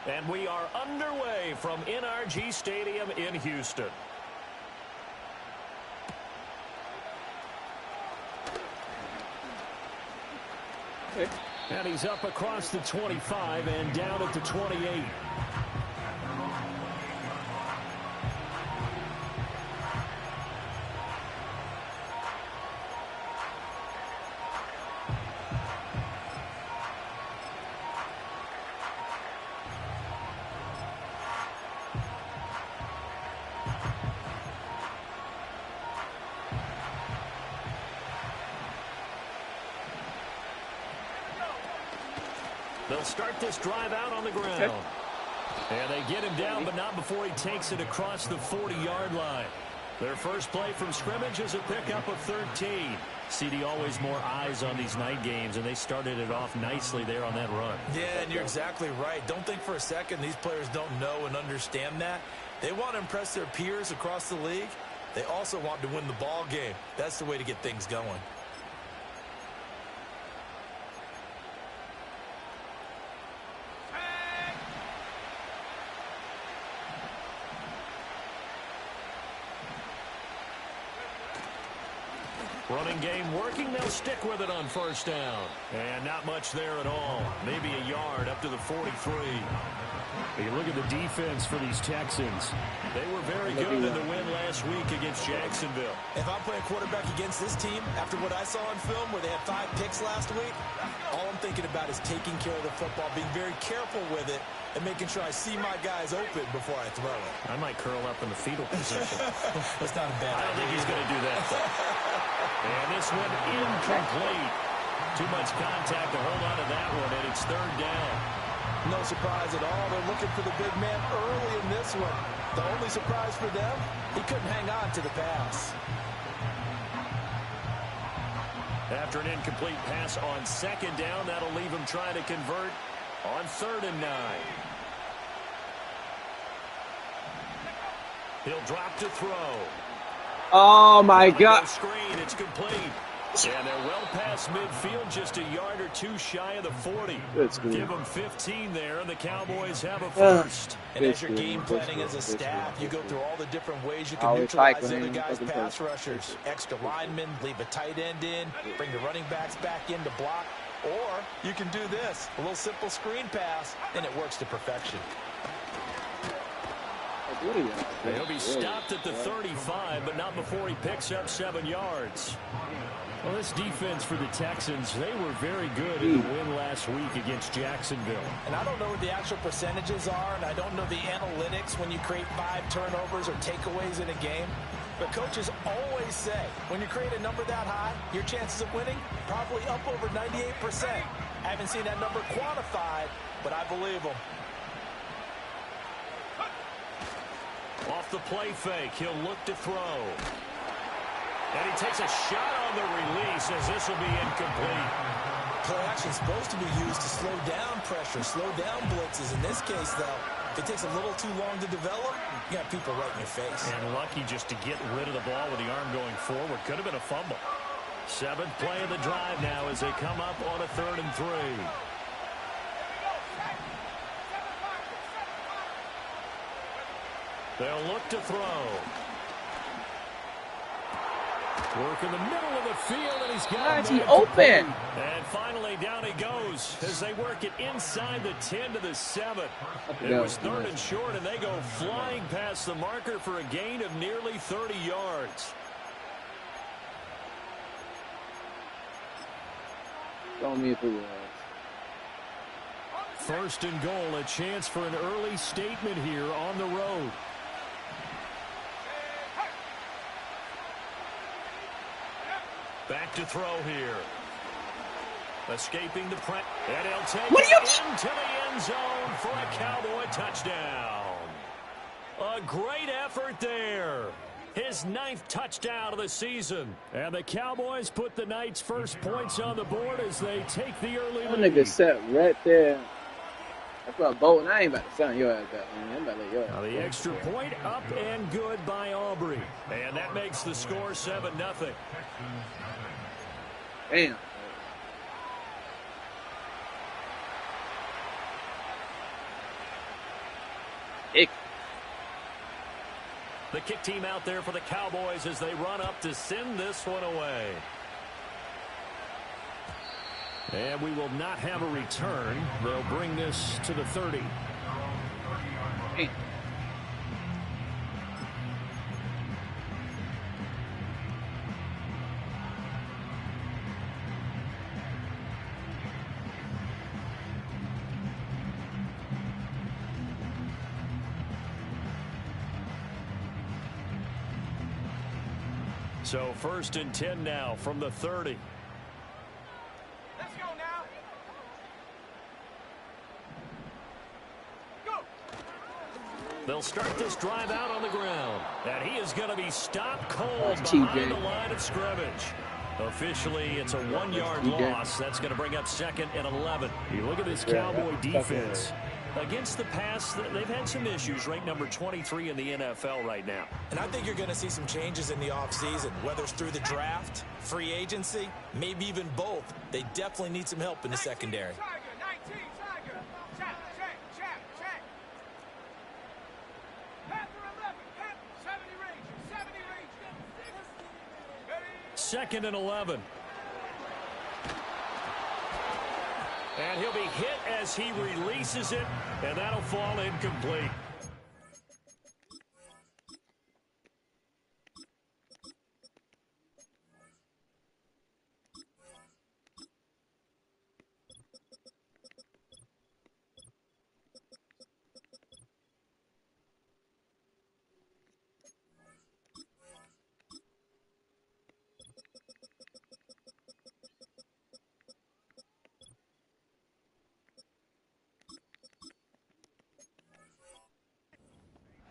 And we are underway from NRG Stadium in Houston. Okay. And he's up across the 25 and down at the 28. They'll start this drive out on the ground. Okay. And they get him down, but not before he takes it across the 40-yard line. Their first play from scrimmage is a pickup of 13. CD, always more eyes on these night games, and they started it off nicely there on that run. Yeah, and you're exactly right. Don't think for a second these players don't know and understand that. They want to impress their peers across the league. They also want to win the ball game. That's the way to get things going. Running game working. They'll stick with it on first down. And not much there at all. Maybe a yard up to the 43. You look at the defense for these Texans. They were very good in the win last week against Jacksonville. If I'm playing quarterback against this team, after what I saw on film where they had 5 picks last week, all I'm thinking about is taking care of the football, being very careful with it, and making sure I see my guys open before I throw it. I might curl up in the fetal position. That's not a bad idea. I don't think he's going to do that, though. And this one incomplete. Too much contact to hold on to that one, and it's third down. No surprise at all. They're looking for the big man early in this one. The only surprise for them, he couldn't hang on to the pass. After an incomplete pass on second down, that'll leave him trying to convert on 3rd and 9. He'll drop to throw. Oh, my God. Screen, it's complete. And they're well past midfield, just a yard or two shy of the 40. Give them 15 there, and the Cowboys have a first. And as you're game planning as a staff, you go through all the different ways you can neutralize the other guys' pass rushers. Extra linemen, leave a tight end in, bring the running backs back in to block. Or you can do this, a little simple screen pass, and it works to perfection. He'll be stopped at the 35, but not before he picks up 7 yards. Well, this defense for the Texans, they were very good in the win last week against Jacksonville. And I don't know what the actual percentages are, and I don't know the analytics when you create 5 turnovers or takeaways in a game. But coaches always say, when you create a number that high, your chances of winning probably up over 98%. I haven't seen that number quantified, but I believe them. Off the play fake, he'll look to throw. And he takes a shot on the release as this will be incomplete. Play action is supposed to be used to slow down pressure, slow down blitzes. In this case, though, if it takes a little too long to develop, you got people right in your face. And lucky just to get rid of the ball with the arm going forward. Could have been a fumble. 7th play of the drive now as they come up on a 3rd and 3. They'll look to throw. Work in the middle of the field, and he's got he open. And finally, down he goes as they work it inside the 10 to the 7. It was 3rd and short, and they go flying past the marker for a gain of nearly 30 yards. Tell me if it was. 1st and goal, a chance for an early statement here on the road. Back to throw here. Escaping the press. And he'll take it into the end zone for a Cowboy touchdown. A great effort there. His 9th touchdown of the season. And the Cowboys put the night's first points on the board as they take the early lead. That nigga set right there. That's what Bolton. I ain't about to sign your ass up, man. I'm about to let your ass. Now the extra point up and good by Aubrey. And that makes the score 7-0. Damn. Hick. The kick team out there for the Cowboys as they run up to send this one away. And we will not have a return. They'll bring this to the 30. Hey. So 1st and 10 now from the 30. Let's go now. Go. They'll start this drive out on the ground. And he is going to be stopped cold That's behind TJ. the line of scrimmage. Officially, it's a 1-yard loss. That's going to bring up 2nd and 11. You look at this Cowboy defense. Against the pass, they've had some issues, ranked number 23 in the NFL right now. And I think you're going to see some changes in the offseason, whether it's through the draft, free agency, maybe even both. They definitely need some help in the secondary. Second and 11. And he'll be hit as he releases it, and that'll fall incomplete.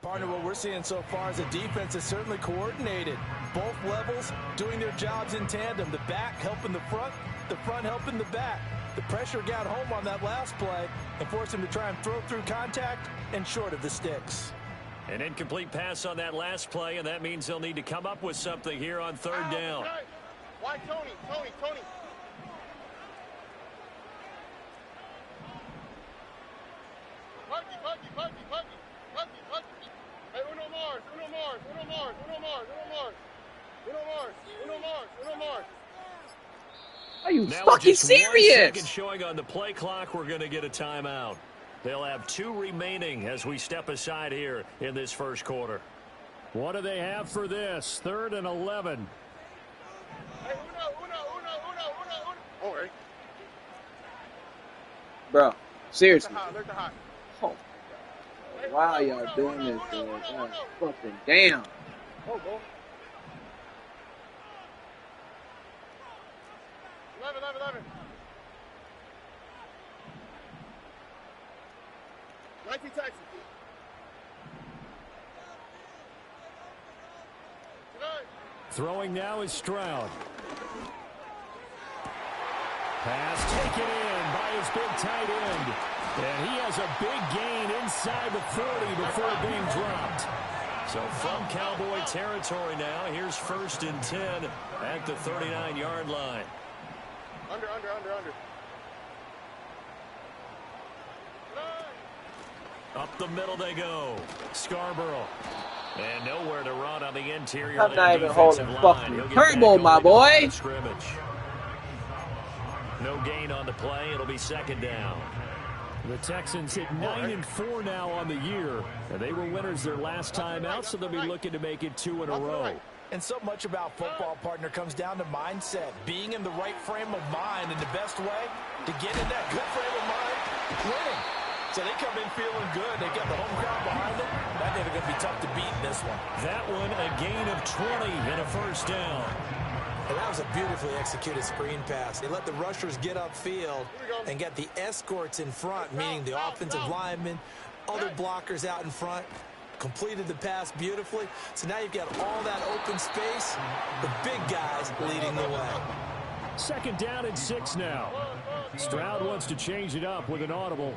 Partner, what we're seeing so far is the defense is certainly coordinated. Both levels doing their jobs in tandem. The back helping the front helping the back. The pressure got home on that last play and forced him to try and throw through contact and short of the sticks. An incomplete pass on that last play, and that means they'll need to come up with something here on 3rd down. Why Tony? Hey, Uno Mars. Are you Now fucking with just 1 serious? second showing on the play clock, we're going to get a timeout. They'll have 2 remaining as we step aside here in this 1st quarter. What do they have for this? 3rd and 11. Hey, Uno. All right. Bro, seriously. There's the hot. Oh, why are y'all doing this, bro? God, fucking damn. Oh, go. 11. 19 Texas. Throwing now is Stroud. Pass taken in by his big tight end. And he has a big gain inside the 40 before being dropped. So from Cowboy territory now, here's 1st and 10 at the 39-yard line. Under. Up the middle they go. Scarborough. And nowhere to run on the interior I'm of not their even defensive holding line. fucking He'll get turbo, back my over to the line boy. of scrimmage. No gain on the play. It'll be 2nd down. The Texans hit 9-4 now on the year. And they were winners their last time out, so they'll be looking to make it 2 in a row. And so much about football, partner, comes down to mindset. Being in the right frame of mind, and the best way to get in that good frame of mind, winning. So they come in feeling good. They got the home crowd behind them. That they're going to be tough to beat in this one. That one, a gain of 20 and a 1st down. And that was a beautifully executed screen pass. They let the rushers get upfield and get the escorts in front, meaning the offensive linemen, other blockers out in front. Completed the pass beautifully. So now you've got all that open space, the big guys leading the way. 2nd down and 6 now. Stroud wants to change it up with an audible.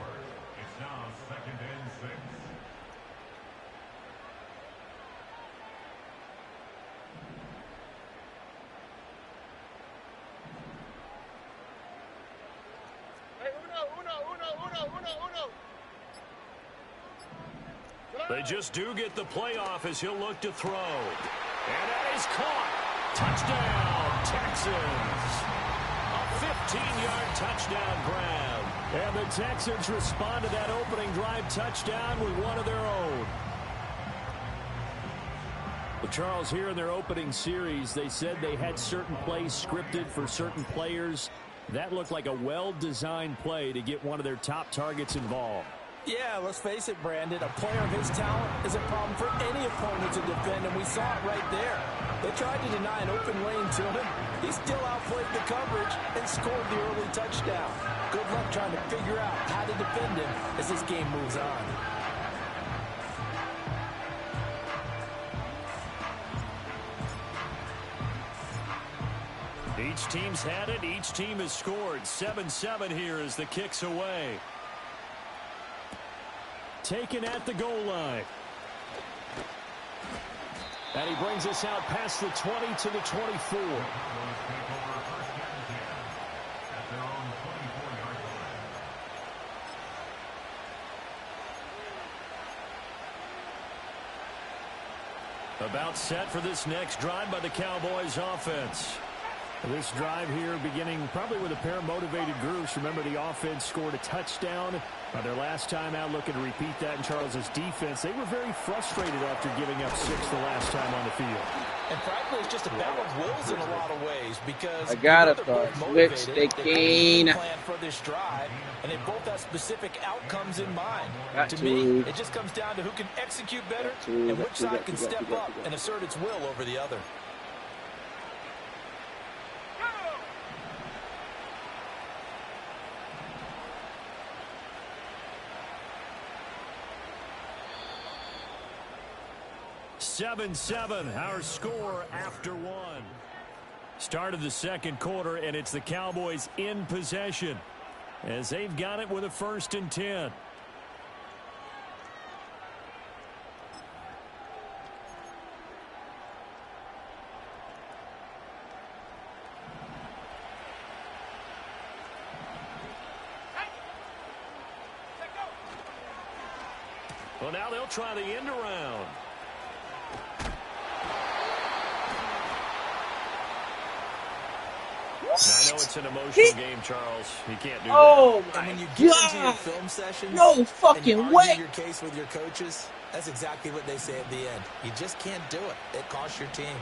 Hey, Uno. They just do get the playoff as he'll look to throw. And that is caught. Touchdown, Texans. A 15-yard touchdown grab. And the Texans respond to that opening drive touchdown with one of their own. Well, Charles, here in their opening series, they said they had certain plays scripted for certain players. That looked like a well-designed play to get one of their top targets involved. Yeah, let's face it, Brandon. A player of his talent is a problem for any opponent to defend, and we saw it right there. They tried to deny an open lane to him. He still outplayed the coverage and scored the early touchdown. Good luck trying to figure out how to defend him as this game moves on. Each team's had it. Each team has scored. 7-7 here as the kick's away. Taken at the goal line. And he brings us out past the 20 to the 24. About set for this next drive by the Cowboys offense. This drive here beginning probably with a pair of motivated groups. Remember, the offense scored a touchdown their last time out, looking to repeat that in Charles's defense. They were very frustrated after giving up 6 the last time on the field. And frankly, it's just a battle of wills in a lot of ways because I gotta switch the cane. Plan for this drive, and they both have specific outcomes in mind. To me, it just comes down to who can execute better and which side can step up and assert its will over the other. (7-7) our score after one. Start of the second quarter, and it's the Cowboys in possession as they've got it with a 1st and 10. Well, now they'll try the end around. I know it's an emotional game, Charles. You can't do that. Oh, my And when you get into your God. film sessions, No fucking and you way. argue your case with your coaches, that's exactly what they say at the end. You just can't do it. It costs your team.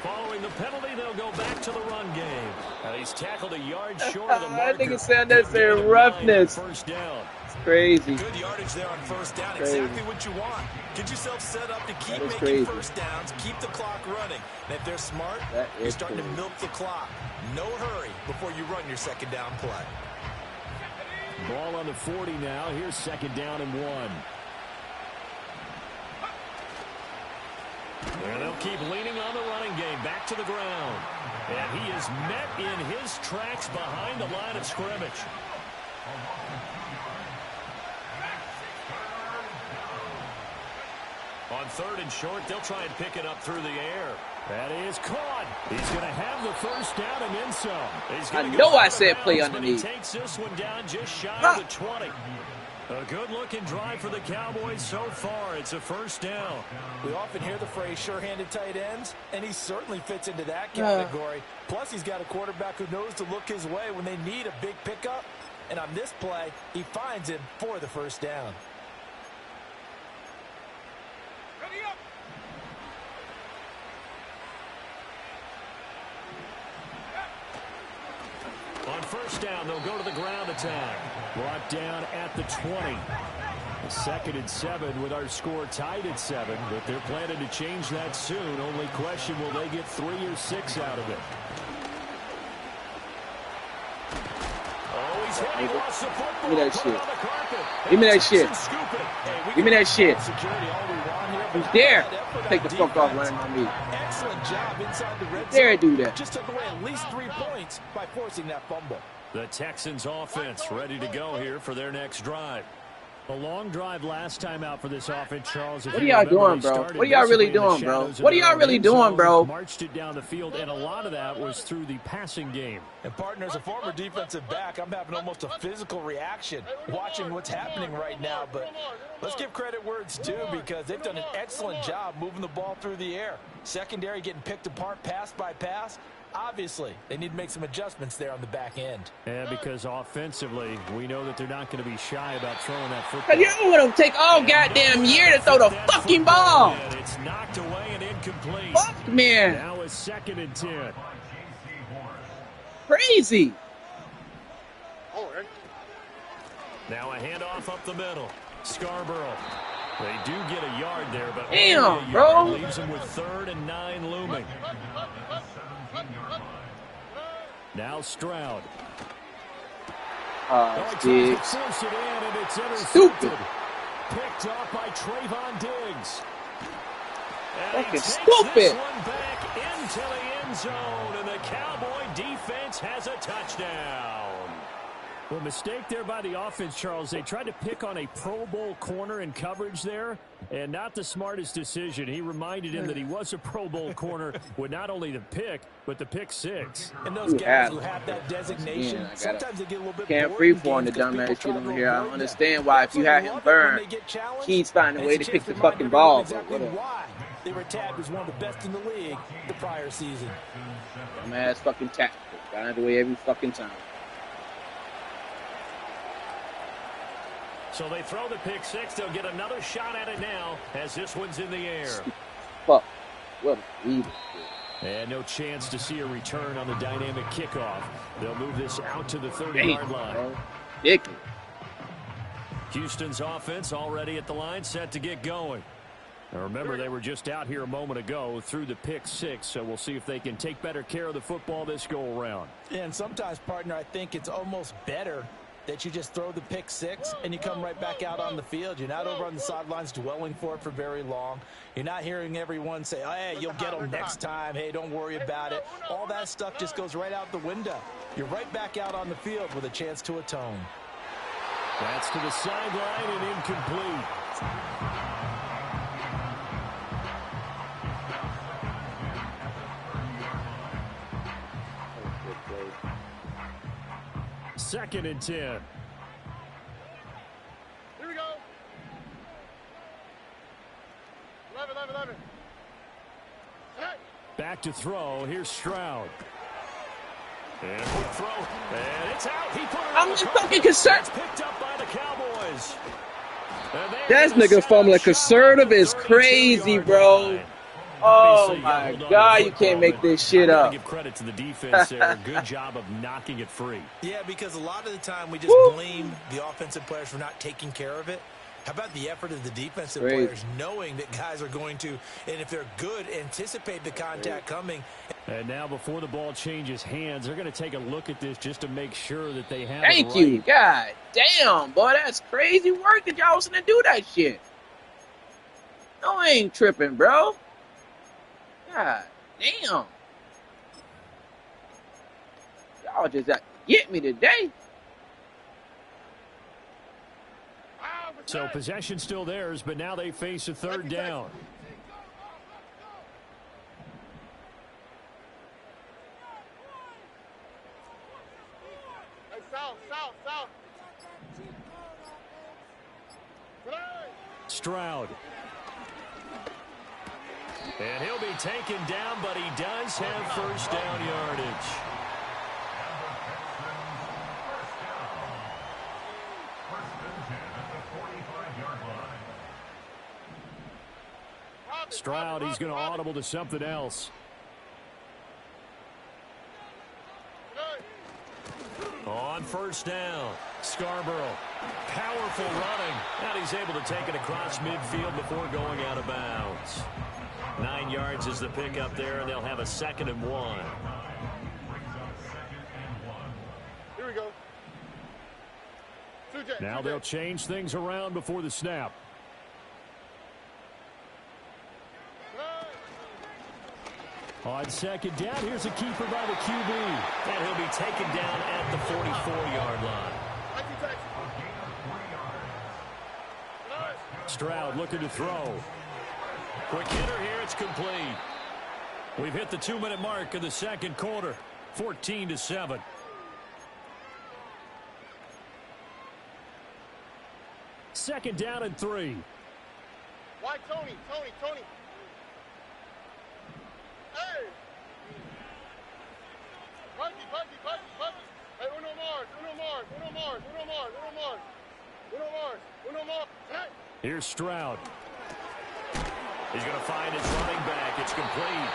Following the penalty, they'll go back to the run game. He's tackled a yard short of the marker. I think it's unnecessary roughness. First down. It's crazy. Good yardage there on first down. Crazy. Exactly what you want. Get yourself set up to keep That is making crazy. first downs, keep the clock running. And if they're smart, That you're is starting crazy. to milk the clock. No hurry before you run your second down play. Ball on the 40 now. Here's 2nd down and 1. And they'll keep leaning on the running game. Back to the ground. And he is met in his tracks behind the line of scrimmage. On 3rd and short, they'll try and pick it up through the air. That is caught. He's going to have the first down and then some. I know I said play underneath. He takes this one down just shy of the 20. A good-looking drive for the Cowboys so far. It's a first down. We often hear the phrase sure-handed tight ends, and he certainly fits into that category. Plus, he's got a quarterback who knows to look his way when they need a big pickup. And on this play, he finds him for the first down. On first down, they'll go to the ground attack. Brought down at the 20. 2nd and 7 with our score tied at 7, but they're planning to change that soon. Only question, will they get 3 or 6 out of it? Oh, he's hit. He lost the football. Give me that Put shit. it on the carpet. Give me that shit. Texans scoop it. Give me that shit. Security all we want here, but Who's there? how about that Take the fuck off defense? running on me. Excellent job inside the red Dare zone. do that. Just took away at least 3 points by forcing that fumble. The Texans offense ready to go here for their next drive. A long drive last time out for this offense, Charles. What are y'all doing, bro? What are y'all really doing, bro? What are y'all really doing, bro? Marched it down the field, and a lot of that was through the passing game. And partner, as a former defensive back, I'm having almost a physical reaction watching what's happening right now. But let's give credit where it's due, because they've done an excellent job moving the ball through the air. Secondary getting picked apart pass by pass. Obviously, they need to make some adjustments there on the back end. Yeah, because offensively, we know that they're not going to be shy about throwing that football. You don't want to take all goddamn year to throw the fucking ball. And it's knocked away and incomplete. Fuck, man. Now it's 2nd and 10. Crazy. Now a handoff up the middle. Scarborough. They do get a yard there, but damn, bro, leaves them with 3rd and 9 looming. Now Stroud. Diggs. Force it in, and it's intercepted. Stupid. Picked off by Trayvon Diggs. Fucking stupid. One back into the end zone, and the Cowboy defense has a touchdown. Well, mistake there by the offense, Charles. They tried to pick on a Pro Bowl corner in coverage there, and not the smartest decision. He reminded him that he was a Pro Bowl corner with not only the pick, but the pick 6. And those guys who have that designation, sometimes they get a little bit can't free for the dumbass shit on here. I don't understand why, if you had him burned, he's finding a way to pick the fucking ball. Exactly why they were tagged as one of the best in the league the prior season. Dumbass fucking tactical. Got out of the way every fucking time. So they throw the pick 6. They'll get another shot at it now as this one's in the air. Fuck. What a lead. And no chance to see a return on the dynamic kickoff. They'll move this out to the 30-yard line. Ridiculous. Houston's offense already at the line, set to get going. Now remember, they were just out here a moment ago through the pick 6, so we'll see if they can take better care of the football this go-around. And sometimes, partner, I think it's almost better that you just throw the pick 6 and you come right back out on the field. You're not over on the sidelines dwelling for it for very long. You're not hearing everyone say, oh, hey, you'll get them next time. Hey, don't worry about it. All that stuff just goes right out the window. You're right back out on the field with a chance to atone. That's to the sideline and incomplete. Second and 10. Here we go. 11. Hey. Back to throw. Here's Stroud. And quick throw. And it's out. He put it I'm just fucking concerned. It's picked up by the Cowboys. That nigga fumbling conservative is crazy, bro. Oh my God, you can't make this shit up. Give credit to the defense there. Good job of knocking it free. Yeah, because a lot of the time we just blame the offensive players for not taking care of it. How about the effort of the defensive players knowing that guys are going to, and if they're good, anticipate the contact coming. And now before the ball changes hands, they're going to take a look at this just to make sure that they have Thank you. God damn, boy, that's crazy work that y'all was going to do that shit. No, I ain't tripping, bro. God damn. Y'all just got to get me today. So possession still theirs, but now they face a 3rd down. Hey, south. Stroud. And he'll be taken down, but he does have first down yardage. Stroud, he's going to audible to something else. On first down, Scarborough. Powerful running. And he's able to take it across midfield before going out of bounds. 9 yards is the pickup there, and they'll have a 2nd and 1. Here we go. Now they'll change things around before the snap. On 2nd down, here's a keeper by the QB. And he'll be taken down at the 44-yard line. Stroud looking to throw. Quick hitter here. It's complete. We've hit the 2-minute mark of the second quarter. 14-7. Second down and 3. Why Tony? Hey! Bucky. Hey, Uno Mars. Hey! Here's Stroud. He's going to find his running back. It's complete.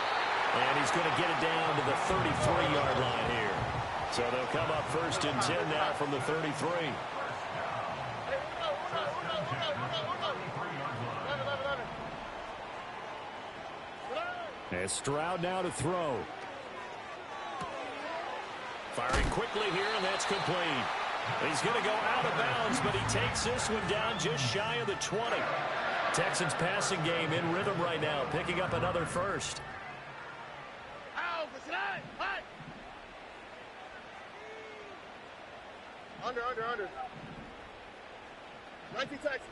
And he's going to get it down to the 33-yard line here. So they'll come up 1st and 10 now from the 33. And Stroud now to throw. Firing quickly here, and that's complete. He's going to go out of bounds, but he takes this one down just shy of the 20. Texans passing game in rhythm right now, picking up another first. Under. 19 Texas.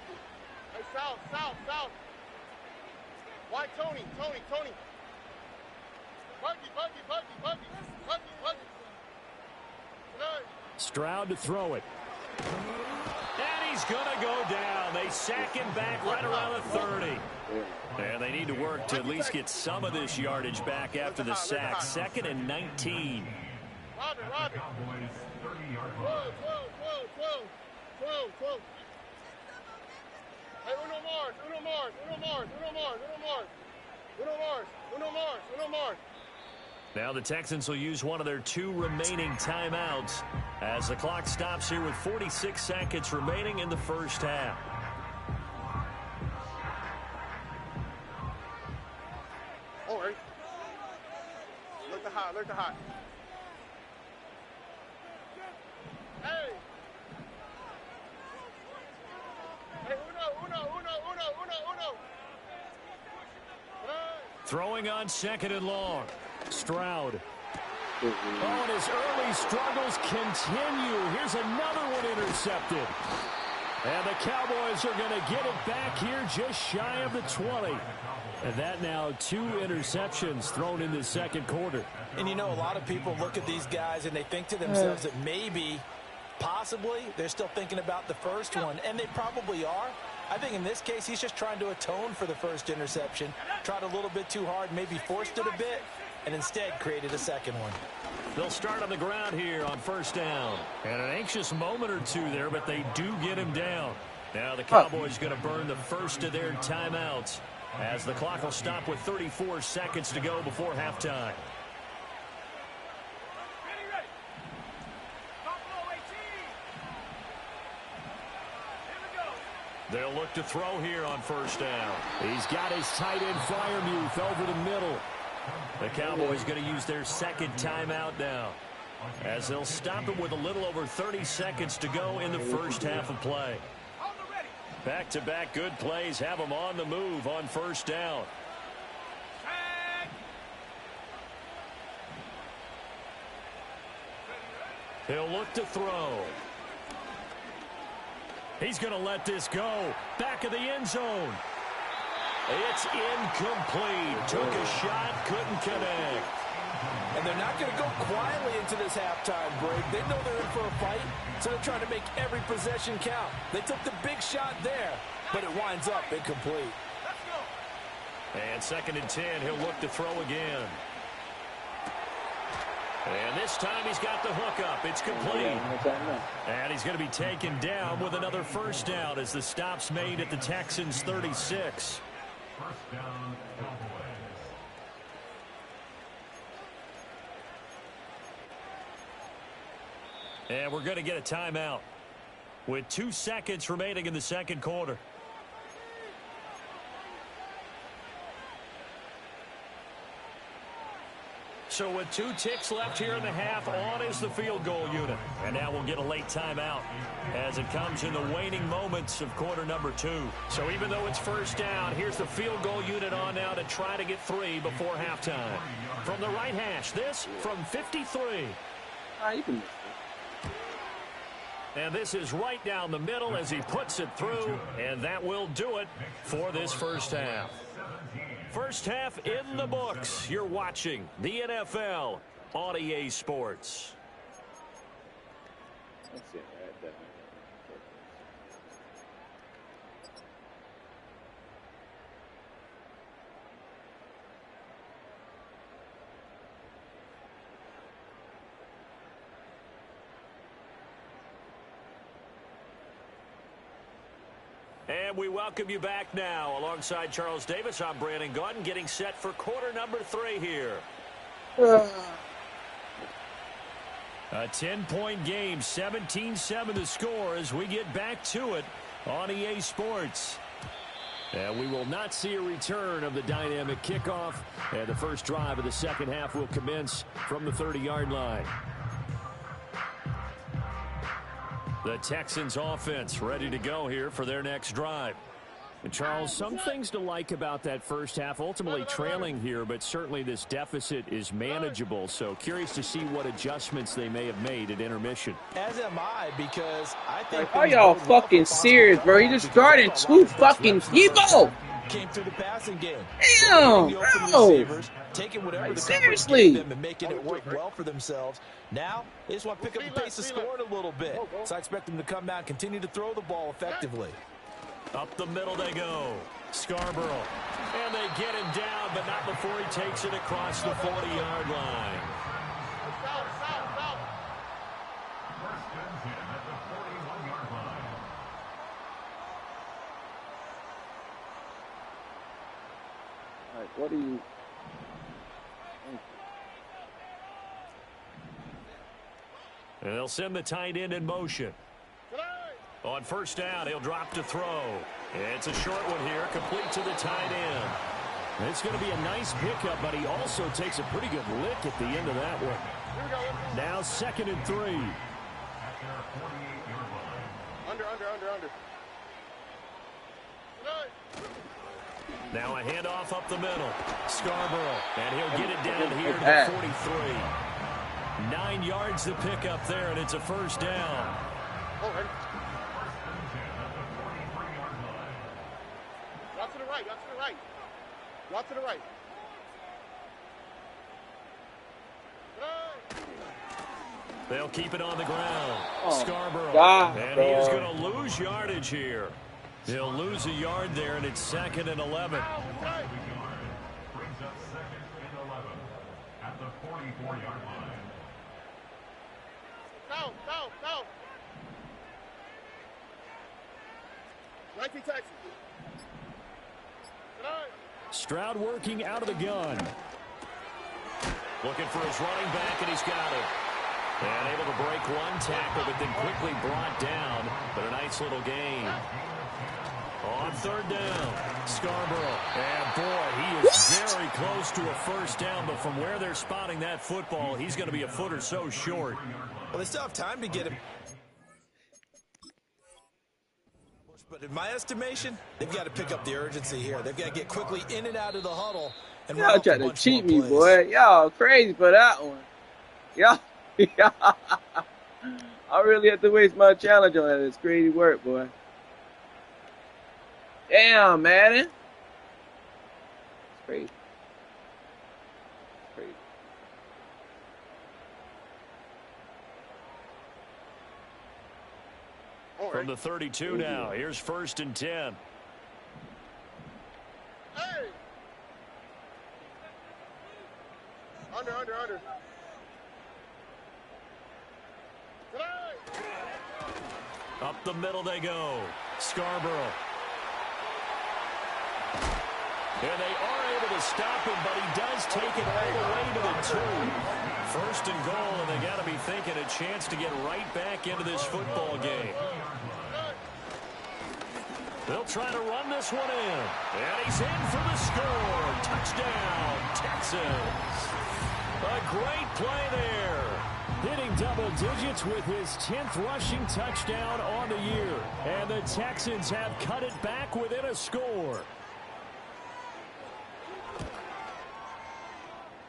Hey, south. Why Tony? Bucky. Stroud to throw it. And he's going to go down. They sack him back right around the 30. And they need to work to at least get some of this yardage back after the sack. 2nd and 19. Robbie. 12. Hey, Uno Mars. Now the Texans will use one of their 2 remaining timeouts as the clock stops here with 46 seconds remaining in the first half. All right. Look the hot. Hey, Uno. Throwing on 2nd and long. Stroud. Oh, and his early struggles continue. Here's another one intercepted. And the Cowboys are going to get it back here just shy of the 20. And that now 2 interceptions thrown in the second quarter. And you know, a lot of people look at these guys and they think to themselves that maybe, possibly, they're still thinking about the first one. And they probably are. I think in this case, he's just trying to atone for the first interception. Tried a little bit too hard, maybe forced it a bit, and instead created a second one. They'll start on the ground here on 1st down. And an anxious moment or 2 there, but they do get him down. Now the Cowboys going to burn the first of their timeouts as the clock will stop with 34 seconds to go before halftime. They'll look to throw here on 1st down. He's got his tight end Fryermuth over the middle. The Cowboys going to use their 2nd timeout now as they'll stop him with a little over 30 seconds to go in the first half of play. Back-to-back good plays have them on the move on 1st down. He'll look to throw. He's going to let this go. Back of the end zone. It's incomplete. Took a shot, couldn't connect. And they're not going to go quietly into this halftime break. They know they're in for a fight, so they're trying to make every possession count. They took the big shot there, but it winds up incomplete. And 2nd and 10, he'll look to throw again. And this time he's got the hook up. It's complete. And he's going to be taken down with another 1st down as the stop's made at the Texans' 36. And we're going to get a timeout with 2 seconds remaining in the second quarter. So with 2 ticks left here in the half, on is the field goal unit. And now we'll get a late timeout as it comes in the waning moments of quarter number 2. So even though it's 1st down, here's the field goal unit on now to try to get 3 before halftime. From the right hash, this from 53. You can miss it. And this is right down the middle as he puts it through, and that will do it for this first half. First half in the books. You're watching the NFL on EA Sports. That's it right there. And we welcome you back now. Alongside Charles Davis, I'm Brandon Gaudin, getting set for quarter number 3 here. A 10-point game, 17-7 the score as we get back to it on EA Sports. And we will not see a return of the dynamic kickoff. And the first drive of the second half will commence from the 30-yard line. The Texans offense ready to go here for their next drive. And Charles, some things to like about that first half, ultimately trailing here, but certainly this deficit is manageable. So curious to see what adjustments they may have made at intermission. As am I, because I think... Are y'all fucking serious, bro? You just started 2 fucking people. Came through the passing game. Damn, bro. Taking whatever the seriously. them and making it work well for themselves. Now, they just want to pick up the pace of scoring a little bit. So I expect them to come out and continue to throw the ball effectively. Up the middle they go. Scarborough. And they get him down, but not before he takes it across the 40-yard line. What do you... And they'll send the tight end in motion. On first down, he'll drop to throw. It's a short one here, complete to the tight end. It's going to be a nice pickup, but he also takes a pretty good lick at the end of that one. Now 2nd and 3. Under. Now a handoff up the middle. Scarborough, and he'll get it down here to the 43. 9 yards to pick up there, and it's a first down. Drop to the right. Drop to the right. They'll keep it on the ground. Oh, Scarborough, God, and he is going to lose yardage here. He'll lose a yard there, and it's 2nd and 11. Brings up 2nd and 11 at the 44-yard line. Go. 19 Texas. Stroud working out of the gun. Looking for his running back, and he's got it. And able to break one tackle, but then quickly brought down. But a nice little gain. On 3rd down, Scarborough. And boy, he is very close to a first down. But from where they're spotting that football, he's going to be a foot or so short. Well, they still have time to get him. But in my estimation, they've got to pick up the urgency here. They've got to get quickly in and out of the huddle. And Y'all trying to cheat me, boy. Y'all crazy for that one. Y'all. I really have to waste my challenge on that. It's crazy work, boy. Damn, Madden. It's crazy. It's crazy. From the 32 now, here's 1st and 10. Hey! Under. Up the middle they go. Scarborough. And they are able to stop him, but he does take it all the way to the 2. 1st and goal, and they got to be thinking a chance to get right back into this football game. They'll try to run this one in. And he's in for the score. Touchdown, Texans. A great play there. Hitting double digits with his 10th rushing touchdown on the year. And the Texans have cut it back within a score.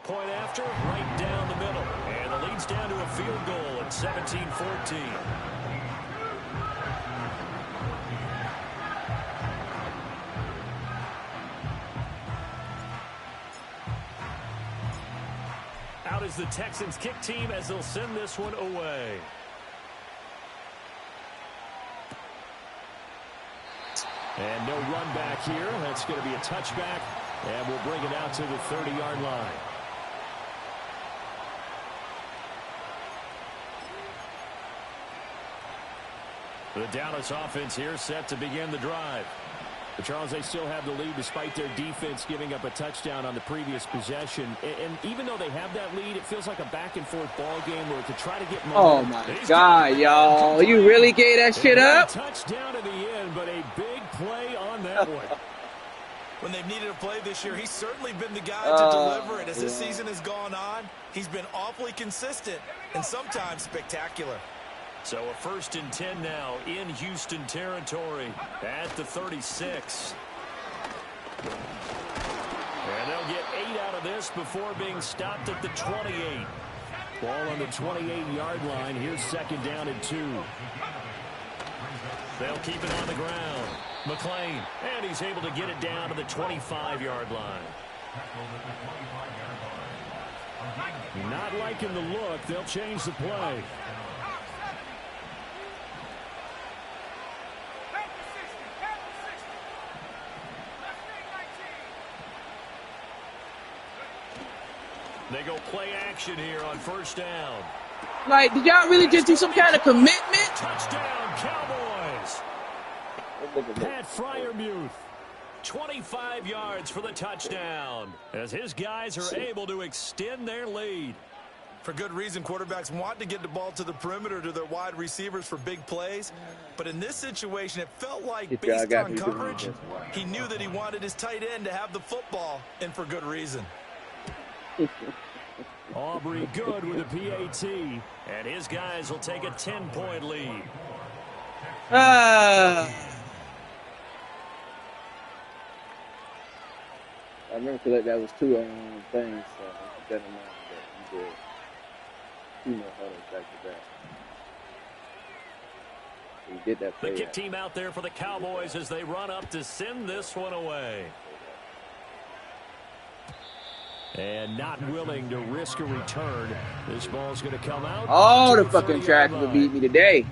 Point after, right down the middle. And the lead's down to a field goal at 17-14. is the Texans kick team as they'll send this one away. And no run back here. That's going to be a touchback, and we'll bring it out to the 30-yard line. The Dallas offense here set to begin the drive. But Charles, they still have the lead despite their defense giving up a touchdown on the previous possession. And even though they have that lead, it feels like a back-and-forth ball game where to try to get momentum. Oh, my God, y'all. You really gave that shit up? Touchdown at the end, but a big play on that one. When they've needed a play this year, he's certainly been the guy to deliver it. As this season has gone on, he's been awfully consistent and sometimes spectacular. So a 1st and 10 now in Houston territory at the 36. And they'll get 8 out of this before being stopped at the 28. Ball on the 28-yard line. Here's 2nd down and 2. They'll keep it on the ground. McClain, and he's able to get it down to the 25-yard line. Not liking the look. They'll change the play. They go play action here on 1st down. Like, did y'all really just do some kind of commitment? Touchdown, Cowboys. Pat Freiermuth, 25 yards for the touchdown, as his guys are able to extend their lead. For good reason, quarterbacks want to get the ball to the perimeter to their wide receivers for big plays. But in this situation, it felt like based on coverage, he knew that he wanted his tight end to have the football, and for good reason. Aubrey Good with a PAT, and his guys will take a 10-point lead. I remember that was 2 things, so that in mind that you did 2 more huddles back to back. So you did that play. The kick team out there for the Cowboys as they run up to send this one away. And not willing to risk a return. This ball's going to come out. Oh, the fucking traffic will beat me today.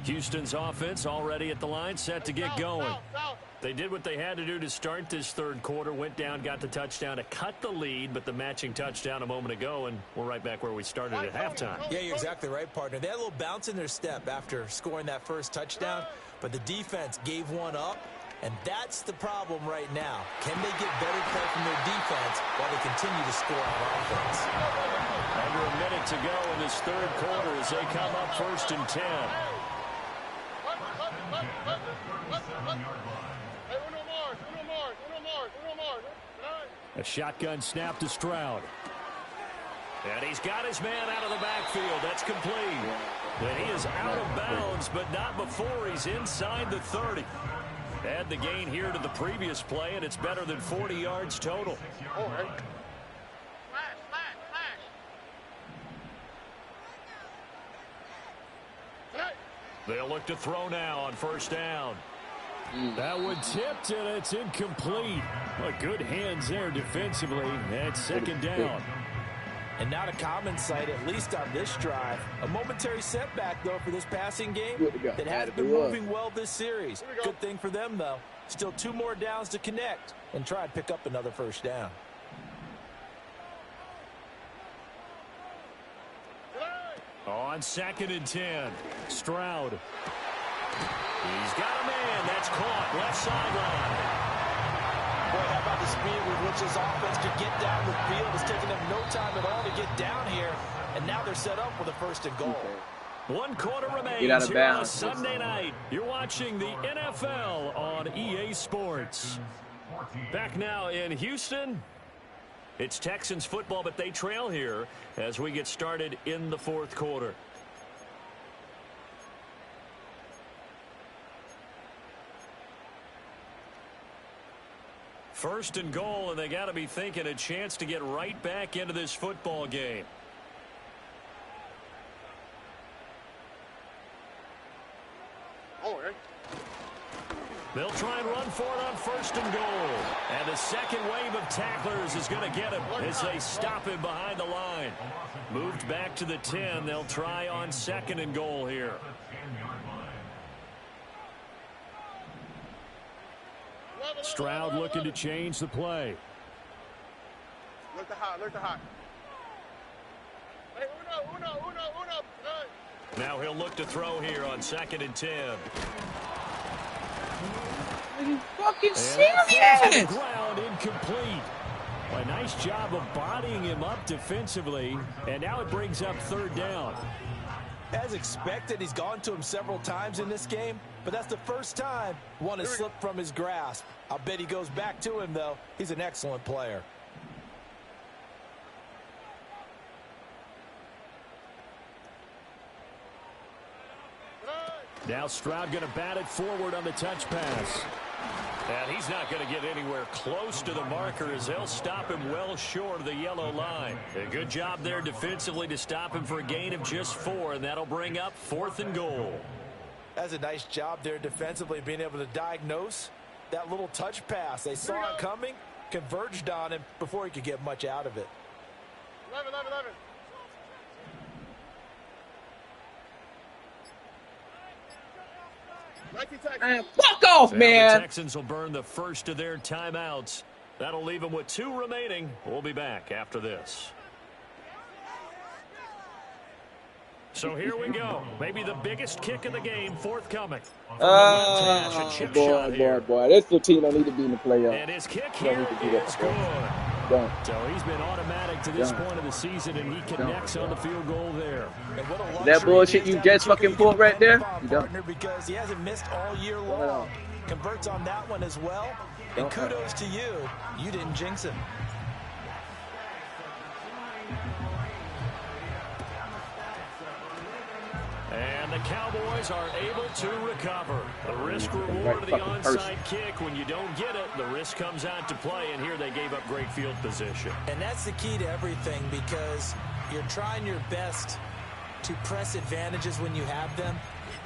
Houston's offense already at the line, set to get going. They did what they had to do to start this 3rd quarter. Went down, got the touchdown to cut the lead, but the matching touchdown a moment ago, and we're right back where we started at halftime. Yeah, you're exactly right, partner. They had a little bounce in their step after scoring that first touchdown, but the defense gave one up, and that's the problem right now. Can they get better play from their defense while they continue to score on offense? Under a minute to go in this 3rd quarter as they come up 1st and 10. A shotgun snap to Stroud. And he's got his man out of the backfield. That's complete. And he is out of bounds, but not before he's inside the 30. Add the gain here to the previous play, and it's better than 40 yards total. They'll look to throw now on 1st down. That one tipped, and it's incomplete. But good hands there defensively. That's 2nd down. And not a common sight, at least on this drive. A momentary setback, though, for this passing game that has been moving well this series. Good thing for them, though. Still 2 more downs to connect and try and pick up another 1st down. On 2nd and 10, Stroud. He's got a man. That's caught. Left sideline. Boy, how about the speed with which this offense could get down the field? It's taken them no time at all to get down here, and now they're set up with a 1st and goal. 1 quarter remains Get out of here on a bounds. Sunday night. You're watching the NFL on EA Sports. Back now in Houston. It's Texans football, but they trail here as we get started in the 4th quarter. First and goal, and they got to be thinking a chance to get right back into this football game. They'll try and run for it on 1st and goal. And the second wave of tacklers is going to get him as they stop him behind the line. Moved back to the 10. They'll try on 2nd and goal here. Stroud looking to change the play. Look the hot, look the hot. Hey, uno. Now he'll look to throw here on 2nd and 10. Are you fucking And serious? ground incomplete. A nice job of bodying him up defensively, and now it brings up 3rd down. As expected, he's gone to him several times in this game, but that's the first time one has slipped from his grasp. I'll bet he goes back to him, though. He's an excellent player. Now Stroud going to bat it forward on the touch pass. And he's not going to get anywhere close to the marker as they'll stop him well short of the yellow line. A good job there defensively to stop him for a gain of just 4, and that'll bring up 4th and goal. That's a nice job there defensively, being able to diagnose that little touch pass. They saw it coming, converged on him before he could get much out of it. 11. Man, fuck off, man. The Texans will burn the first of their timeouts. That'll leave them with 2 remaining. We'll be back after this. So here we go. Maybe the biggest kick of the game forthcoming. Boy. This little team don't need to be in the playoffs. And his kick here is good. So he's been automatic to this point of the season, and he connects on the field goal there. That bullshit you just fucking pulled right there? You Partner, because he hasn't missed all year long. Converts on that one as well. And kudos to you. You didn't jinx him. And the Cowboys are able to recover. The risk reward of the onside kick. When you don't get it, the risk comes out to play, and here they gave up great field position. And that's the key to everything, because you're trying your best to press advantages when you have them,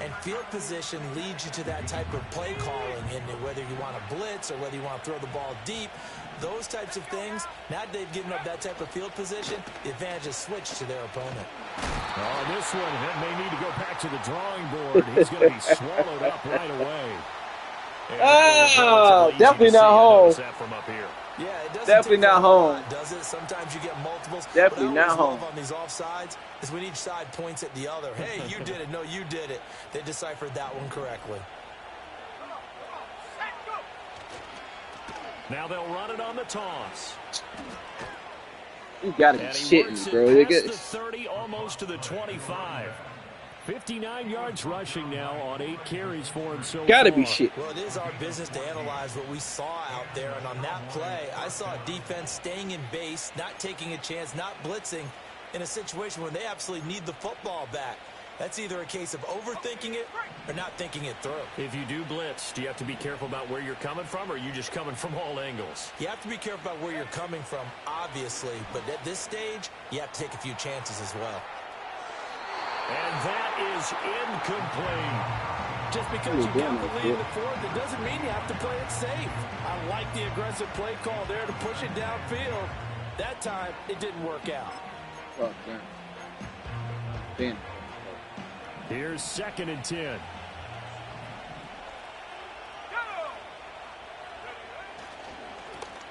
and field position leads you to that type of play calling, and whether you want to blitz or whether you want to throw the ball deep, those types of things. Now that they've given up that type of field position, the advantage is switched to their opponent. Oh, this one may need to go back to the drawing board. He's going to be swallowed up right away. Oh, definitely not home. From up here. Yeah, it doesn't definitely not home. Does it? Sometimes you get multiples. Definitely not home. On these offsides is when each side points at the other. Hey, you did it. No, you did it. They deciphered that one correctly. Now they'll run it on the toss. You gotta be shitting me, bro. Past the 30, almost to the 25. 59 yards rushing now on 8 carries for him so Gotta far. be shit. Well, it is our business to analyze what we saw out there, and on that play, I saw a defense staying in base, not taking a chance, not blitzing, in a situation where they absolutely need the football back. That's either a case of overthinking it or not thinking it through. If you do blitz, do you have to be careful about where you're coming from, or are you just coming from all angles? You have to be careful about where you're coming from, obviously, but at this stage, you have to take a few chances as well. And that is incomplete. Just because you got the lead in the fourth, it doesn't mean you have to play it safe. I like the aggressive play call there to push it downfield. That time, it didn't work out. Oh, damn. Here's 2nd and 10.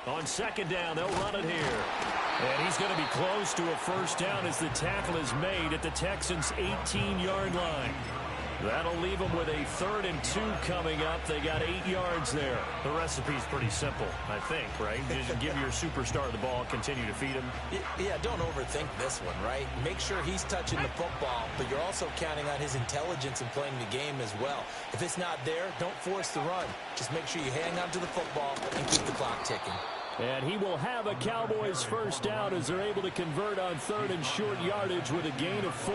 On 2nd down, they'll run it here. And he's going to be close to a first down as the tackle is made at the Texans' 18-yard line. That'll leave them with a 3rd and 2 coming up. They got 8 yards there. The recipe's pretty simple, I think, right? Just give your superstar the ball, continue to feed him. Yeah, don't overthink this one, right? Make sure he's touching the football, but you're also counting on his intelligence in playing the game as well. If it's not there, don't force the run. Just make sure you hang on to the football and keep the clock ticking. And he will have a Cowboys first down as they're able to convert on 3rd and short yardage with a gain of 4.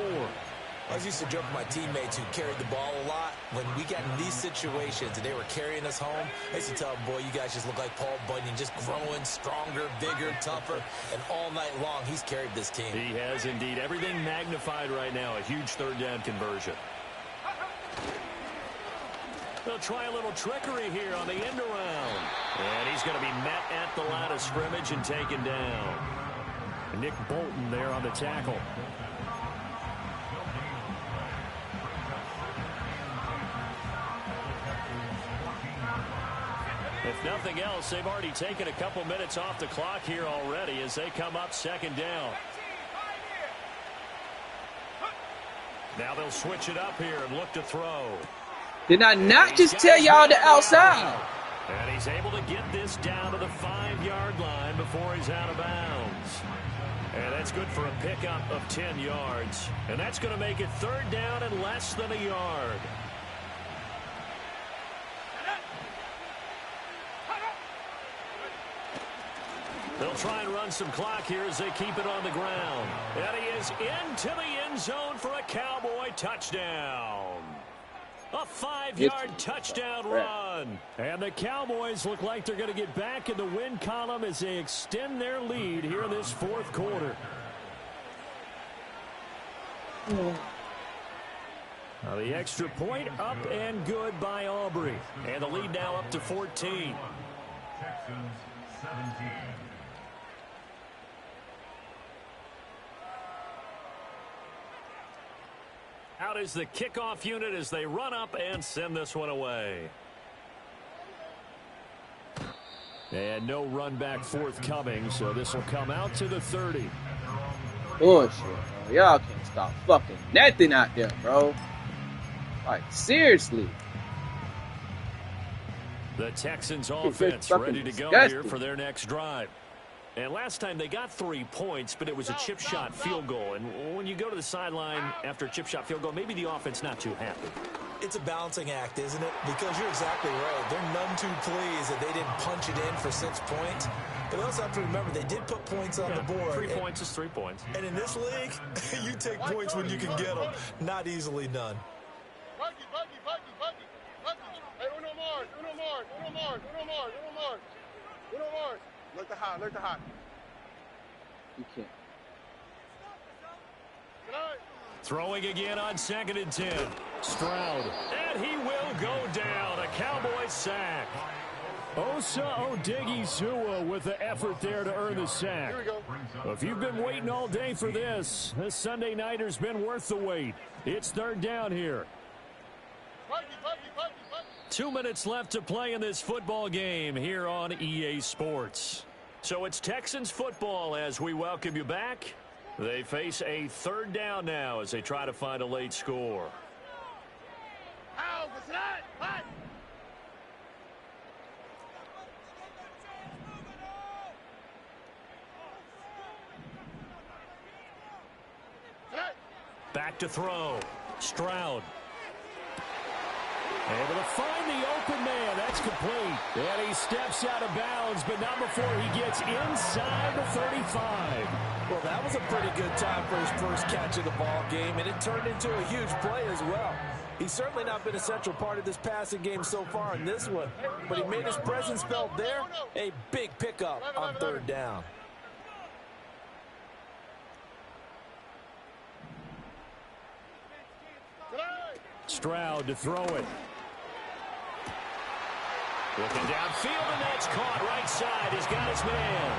I was used to joke with my teammates who carried the ball a lot. When we got in these situations and they were carrying us home, I used to tell them, boy, you guys just look like Paul Bunyan, just growing stronger, bigger, tougher. And all night long, he's carried this team. He has indeed. Everything magnified right now. A huge 3rd down conversion. They'll try a little trickery here on the end around. And he's going to be met at the line of scrimmage and taken down. Nick Bolton there on the tackle. If nothing else, they've already taken a couple minutes off the clock here already as they come up second down. Now they'll switch it up here and look to throw. Did I not just tell y'all the outside? And he's able to get this down to the 5-yard line before he's out of bounds. And that's good for a pickup of 10 yards. And that's going to make it third down and less than a yard. They'll try and run some clock here as they keep it on the ground. And he is into the end zone for a Cowboy touchdown. A 5-yard touchdown run. And the Cowboys look like they're going to get back in the win column as they extend their lead here in this fourth quarter. Now the extra point up and good by Aubrey. And the lead now up to 14. Texans 17. Out is the kickoff unit as they run up and send this one away. And no run back forthcoming, so this will come out to the 30. Bullshit, bro. Y'all can't stop fucking nothing out there, bro. Like, seriously. The Texans offense ready to go here for their next drive. And last time they got 3 points, but it was a chip shot field goal. And when you go to the sideline after a chip shot field goal, maybe the offense not too happy. It's a balancing act, isn't it? Because you're exactly right. They're none too pleased that they didn't punch it in for 6 points. But they also have to remember they did put points on the board. 3 points is 3 points. And in this league, you take points when you can get them. Not easily done. Buggy. Hey, uno more. Look to hot. You can't. Throwing again on 2nd and 10. Stroud. And he will go down. A Cowboy sack. Osa Odighizuwa with the effort there to earn the sack. Here we go. If you've been waiting all day for this Sunday nighter's been worth the wait. It's third down here. 2 minutes left to play in this football game here on EA Sports. So it's Texans football as we welcome you back. They face a third down now as they try to find a late score. Back to throw. Stroud. Able to find the open man. That's complete. And he steps out of bounds, but not before he gets inside the 35. Well, that was a pretty good time for his first catch of the ball game, and it turned into a huge play as well. He's certainly not been a central part of this passing game so far in this one, but he made his presence felt there. A big pickup on third down. Stroud to throw it. Looking downfield, and that's caught right side. He's got his man.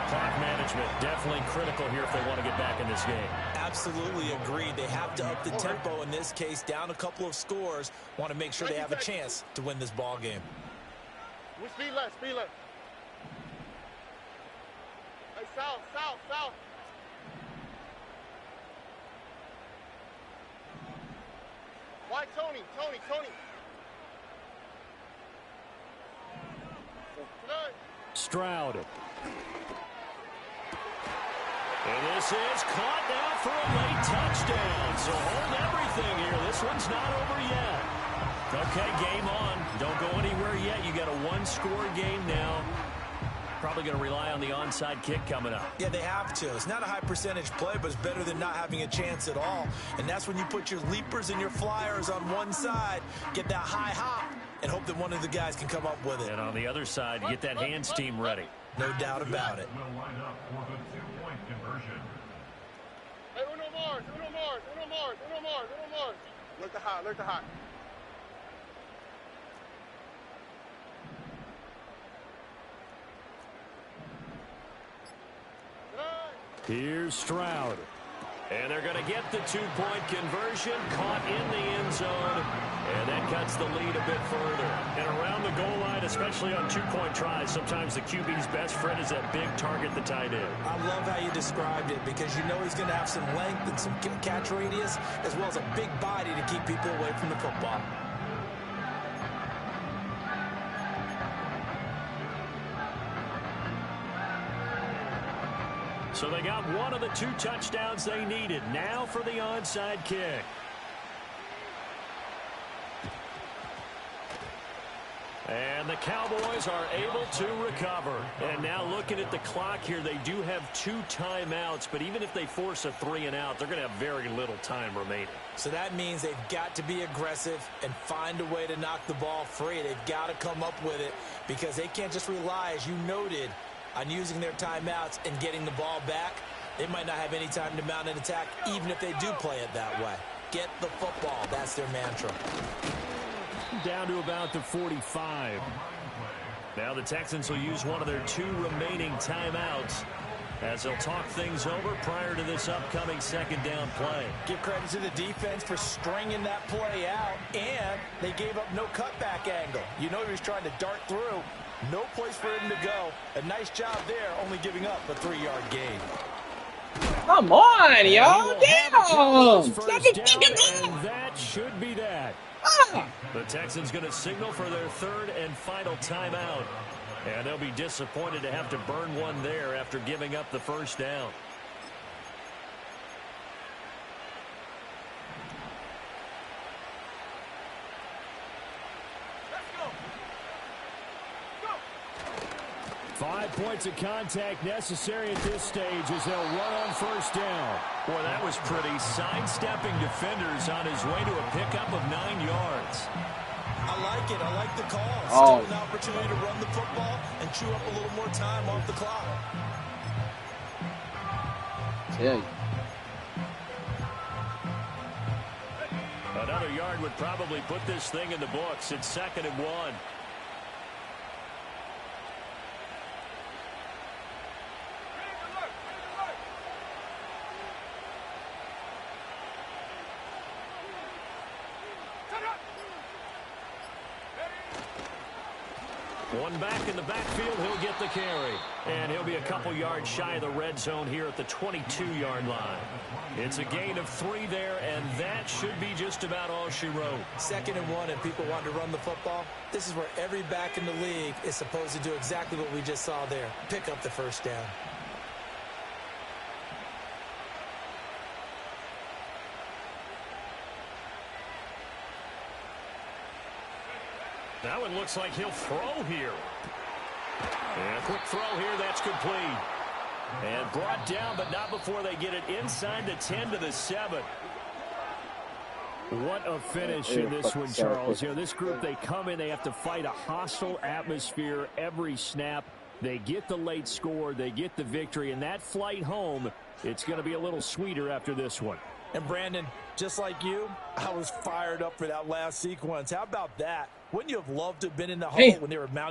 Clock management definitely critical here if they want to get back in this game. Absolutely agreed. They have to up the tempo in this case, down a couple of scores. Want to make sure they have a chance to win this ball game. Speed left. Hey, south. Why Tony? Stroud. And this is caught now for a late touchdown. So hold everything here. This one's not over yet. Okay, game on. Don't go anywhere yet. You got a one-score game now. Probably going to rely on the onside kick coming up. Yeah, they have to. It's not a high percentage play, but it's better than not having a chance at all. And that's when you put your leapers and your flyers on one side, get that high hop, and hope that one of the guys can come up with it. And on the other side, get that hands team ready. No doubt about it. Will line up for the two-point conversion. Hey, uno more. Look to hot. Here's Stroud. And they're going to get the two-point conversion, caught in the end zone, and that cuts the lead a bit further. And around the goal line, especially on two-point tries, sometimes the QB's best friend is that big target, the tight end. I love how you described it because you know he's going to have some length and some catch radius as well as a big body to keep people away from the football. So they got one of the two touchdowns they needed. Now for the onside kick. And the Cowboys are able to recover. And now looking at the clock here, they do have 2 timeouts. But even if they force a 3-and-out, they're going to have very little time remaining. So that means they've got to be aggressive and find a way to knock the ball free. They've got to come up with it because they can't just rely, as you noted, on using their timeouts and getting the ball back. They might not have any time to mount an attack, even if they do play it that way. Get the football. That's their mantra. Down to about the 45. Now the Texans will use one of their 2 remaining timeouts as they'll talk things over prior to this upcoming second down play. Give credit to the defense for stringing that play out, and they gave up no cutback angle. You know he was trying to dart through. No place for him to go. A nice job there, only giving up a 3-yard gain. Come on, yo. Damn. Stop it, and that should be that. The Texans going to signal for their 3rd and final timeout. And they'll be disappointed to have to burn one there after giving up the first down. Five points of contact necessary at this stage as they'll run on first down. Boy, that was pretty. Sidestepping defenders on his way to a pickup of 9 yards. I like it. I like the call. Oh. Still an opportunity to run the football and chew up a little more time off the clock. Tell you. Another yard would probably put this thing in the books. It's 2nd and 1. One back in the backfield, he'll get the carry. And he'll be a couple yards shy of the red zone here at the 22-yard line. It's a gain of 3 there, and that should be just about all she wrote. 2nd and 1, and people want to run the football. This is where every back in the league is supposed to do exactly what we just saw there. Pick up the first down. That one looks like he'll throw here. And a quick throw here, that's complete. And brought down, but not before they get it inside the 10 to the 7. What a finish in this one, Charles. You know, this group, they come in, they have to fight a hostile atmosphere every snap. They get the late score, they get the victory, and that flight home, it's going to be a little sweeter after this one. And Brandon, just like you, I was fired up for that last sequence. How about that? Wouldn't you have loved to have been in the huddle when they were mounting